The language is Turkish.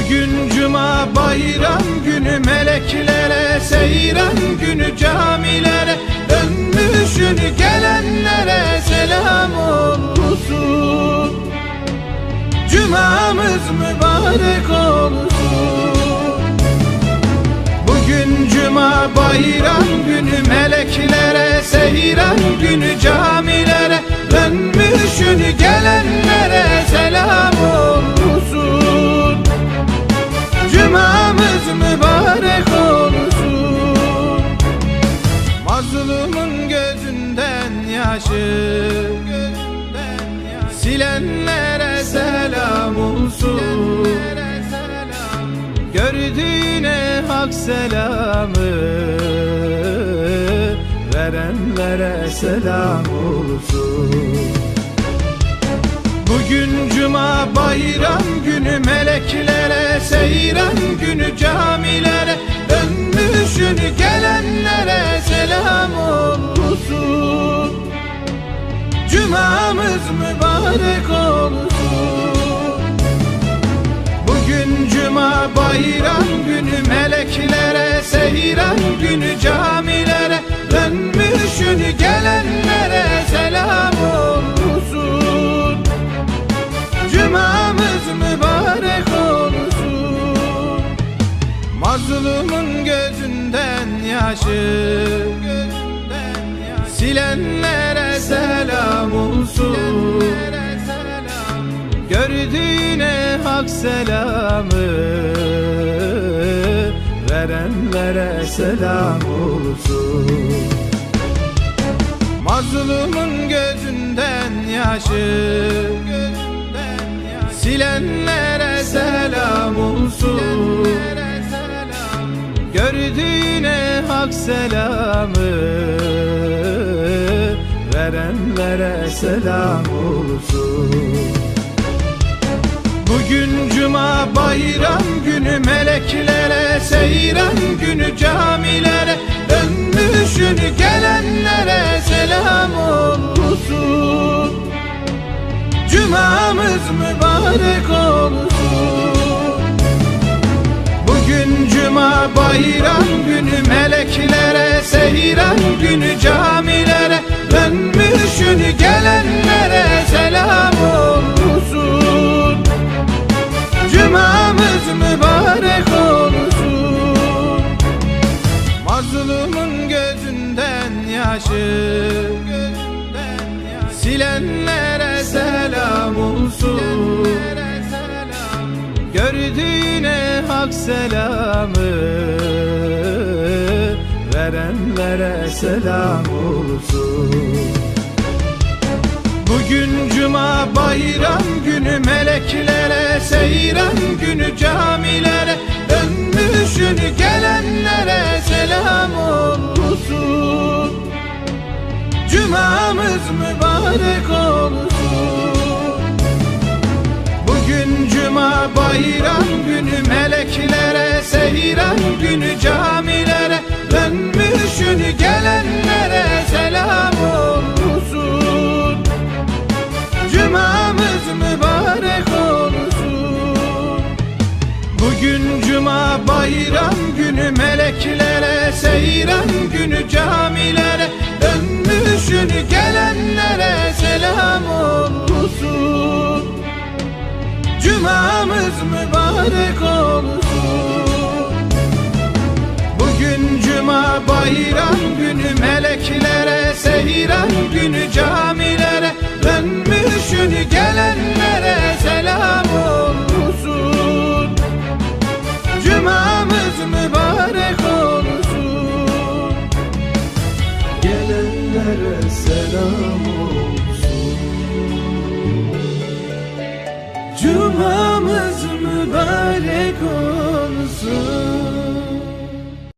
Bugün cuma bayram günü, meleklere seyran günü, camilere dönmüşün, gelenlere selam olsun. Cumamız mübarek olsun. Bugün cuma bayram günü, meleklere seyran günü, camilere dönmüşün, gelenlere selam olsun. Cumamız mübarek olsun. Mazlumun gözünden yaşı silenlere selam olsun. Gördüğüne hak selamı verenlere selam olsun. Bugün cuma bayram günü, meleklere seyran günü, camilere dönmüşün, gelenlere selam olsun. Cumamız mübarek olsun. Bugün cuma bayram günü, meleklere seyran günü, camilere dönmüşün, gelenlere selam olsun. Cumamız mübarek olsun. Mazlumun gözünden yaşı silenlere selam olsun. Gördüğüne hak selamı verenlere selam olsun. Mazlumun gözünden yaşı silenlere selam olsun. Gördüğüne hak selamı verenlere selam olsun. Bugün cuma bayram günü, meleklere seyran günü, camilere dönmüşün, gelenlere selam olsun. Cumamız mübarek olsun. Bugün cuma bayram günü, meleklere seyran günü, camilere dönmüşün, gelenlere selam olsun. Cumamız mübarek olsun. Mazlumun gözünden yaşı silenlere selam olsun. Gördüğüne hak selamı verenlere selam olsun. Bugün cuma bayram günü, meleklere seyran günü, camilere dönmüşün, gelenlere selam olsun. Cumamız mübarek olsun. Bugün cuma bayram günü, meleklere seyran günü, camilere dönmüşün, gelenlere selam olsun. Cumamız mübarek olsun. Bugün cuma bayram günü, meleklere seyran günü, camilere dönmüşün, gelenlere selam olsun. Cumamız mübarek olsun. Bugün cuma bayram günü, meleklere seyran günü, camilere dönmüşün, gelenlere selam olsun. Cumamız mübarek olsun. Gelenlere selam olsun. Cumamız mübarek olsun.